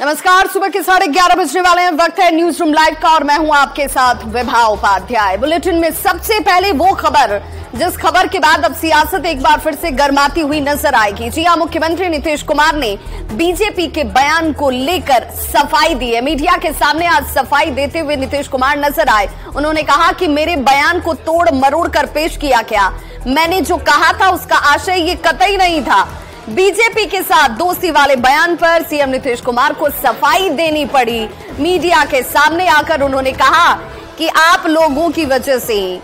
नमस्कार, सुबह के 11:30 बजने वाले हैं। वक्त है न्यूज रूम लाइव का और मैं हूं आपके साथ विभा उपाध्याय। बुलेटिन में सबसे पहले वो खबर जिस खबर के बाद अब सियासत एक बार फिर से गर्माती हुई नजर आएगी। जी हां, मुख्यमंत्री नीतीश कुमार ने बीजेपी के बयान को लेकर सफाई दी है। मीडिया के सामने आज सफाई देते हुए नीतीश कुमार नजर आए। उन्होंने कहा कि मेरे बयान को तोड़ मरोड़ कर पेश किया गया। मैंने जो कहा था उसका आशय ये कतई नहीं था। बीजेपी के साथ दोस्ती वाले बयान पर सीएम नीतीश कुमार को सफाई देनी पड़ी। मीडिया के सामने आकर उन्होंने कहा कि आप लोगों की वजह से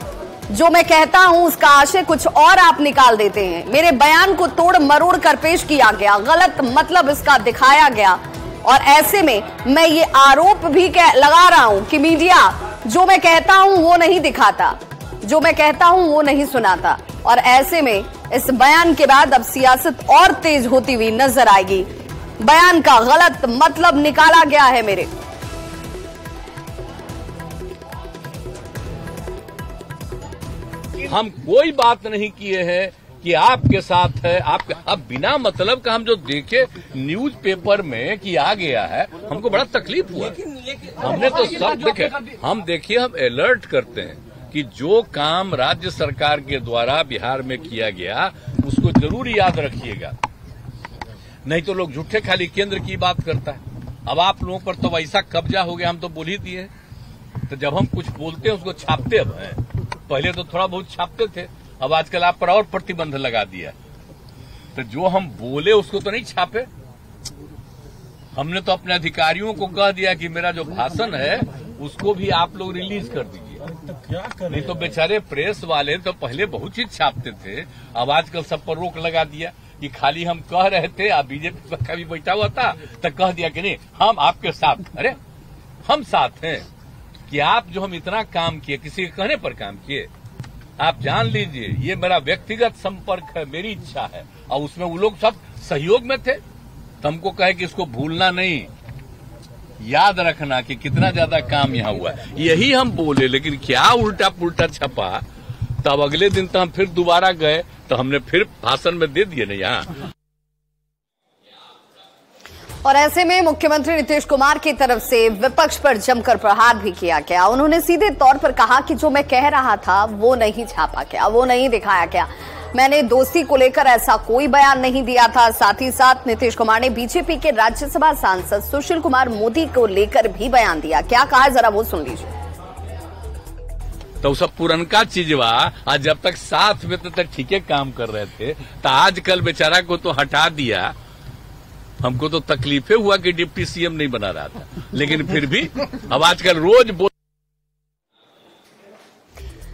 जो मैं कहता हूं उसका आशय कुछ और आप निकाल देते हैं। मेरे बयान को तोड़ मरोड़ कर पेश किया गया, गलत मतलब इसका दिखाया गया और ऐसे में मैं ये आरोप भी लगा रहा हूं कि मीडिया जो मैं कहता हूं वो नहीं दिखाता, जो मैं कहता हूं वो नहीं सुनाता। और ऐसे में इस बयान के बाद अब सियासत और तेज होती हुई नजर आएगी। बयान का गलत मतलब निकाला गया है मेरे। हम कोई बात नहीं किए हैं कि आपके साथ है। आपके अब बिना मतलब का हम जो देखे न्यूज़पेपर में कि आ गया है, हमको बड़ा तकलीफ हुआ। हमने तो सब देखे। हम देखिए, हम अलर्ट करते हैं कि जो काम राज्य सरकार के द्वारा बिहार में किया गया उसको जरूर याद रखिएगा, नहीं तो लोग झूठे खाली केंद्र की बात करता है। अब आप लोगों पर तो वैसा कब्जा हो गया, हम तो बोल ही दिए। तो जब हम कुछ बोलते हैं उसको छापते अब हैं। पहले तो थोड़ा बहुत छापते थे, अब आजकल आप पर और प्रतिबंध लगा दिया। तो जो हम बोले उसको तो नहीं छापे। हमने तो अपने अधिकारियों को कह दिया कि मेरा जो भाषण है उसको भी आप लोग रिलीज कर दीजिए। नहीं तो बेचारे प्रेस वाले तो पहले बहुत चीज छापते थे, अब आजकल सब पर रोक लगा दिया कि खाली हम कह रहे थे। अब बीजेपी का भी बैठा हुआ था तो कह दिया कि नहीं हम आपके साथ। अरे हम साथ हैं कि आप जो हम इतना काम किए, किसी के कहने पर काम किए। आप जान लीजिए ये मेरा व्यक्तिगत संपर्क है, मेरी इच्छा है और उसमें वो लोग सब सहयोग में थे। तो हमको कहे कि इसको भूलना नहीं, याद रखना कि कितना ज्यादा काम यहाँ हुआ। यही हम बोले, लेकिन क्या उल्टा पुल्टा छपा। तब अगले दिन तो हम फिर दोबारा गए तो हमने फिर भाषण में दे दिए ना यहाँ। और ऐसे में मुख्यमंत्री नीतीश कुमार की तरफ से विपक्ष पर जमकर प्रहार भी किया गया। उन्होंने सीधे तौर पर कहा कि जो मैं कह रहा था वो नहीं छापा गया, वो नहीं दिखाया गया। मैंने दोस्ती को लेकर ऐसा कोई बयान नहीं दिया था। साथ ही साथ नीतीश कुमार ने बीजेपी के राज्यसभा सांसद सुशील कुमार मोदी को लेकर भी बयान दिया। क्या कहा जरा वो सुन लीजिए। तो सब पुरनका चीजवा आज जब तक साथ में तब तक ठीक है काम कर रहे थे, तो आजकल बेचारा को तो हटा दिया। हमको तो तकलीफे हुआ कि डिप्टी सीएम नहीं बना रहा था, लेकिन फिर भी अब आजकल रोज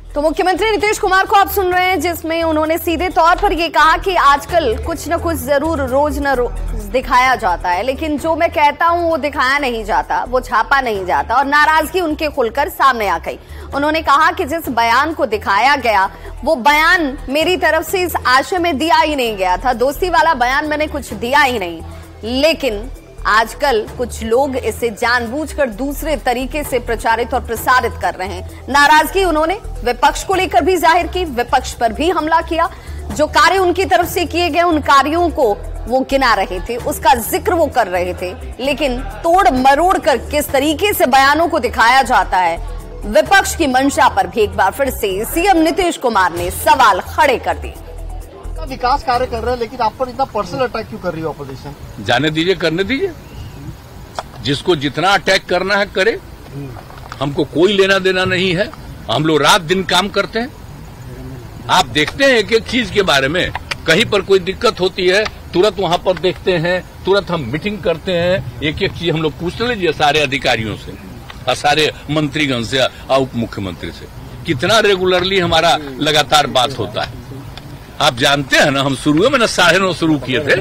तो मुख्यमंत्री नीतीश कुमार को आप सुन रहे हैं, जिसमें उन्होंने सीधे तौर पर ये कहा कि आजकल कुछ न कुछ जरूर रोज न रोज दिखाया जाता है, लेकिन जो मैं कहता हूं वो दिखाया नहीं जाता, वो छापा नहीं जाता। और नाराजगी उनके खुलकर सामने आ गई। उन्होंने कहा कि जिस बयान को दिखाया गया वो बयान मेरी तरफ से इस आशय में दिया ही नहीं गया था। दोस्ती वाला बयान मैंने कुछ दिया ही नहीं, लेकिन आजकल कुछ लोग इसे जानबूझकर दूसरे तरीके से प्रचारित और प्रसारित कर रहे हैं। नाराजगी उन्होंने विपक्ष को लेकर भी जाहिर की, विपक्ष पर भी हमला किया। जो कार्य उनकी तरफ से किए गए उन कार्यों को वो गिना रहे थे, उसका जिक्र वो कर रहे थे, लेकिन तोड़ मरोड़ कर किस तरीके से बयानों को दिखाया जाता है, विपक्ष की मंशा पर भी एक बार फिर से सीएम नीतीश कुमार ने सवाल खड़े कर दिए। विकास कार्य कर रहे हैं, लेकिन आप पर इतना पर्सनल अटैक क्यों कर रही है ऑपोजिशन? जाने दीजिए, करने दीजिए। जिसको जितना अटैक करना है करे, हमको कोई लेना देना नहीं है। हम लोग रात दिन काम करते हैं। आप देखते हैं एक एक चीज के बारे में, कहीं पर कोई दिक्कत होती है तुरंत वहां पर देखते हैं, तुरंत हम मीटिंग करते हैं। एक एक चीज हम लोग पूछ लीजिए सारे अधिकारियों से और सारे मंत्रीगण से और उप मुख्यमंत्री से, कितना रेगुलरली हमारा लगातार बात होता है। आप जानते हैं ना, हम शुरू में 9:30 शुरू किए थे।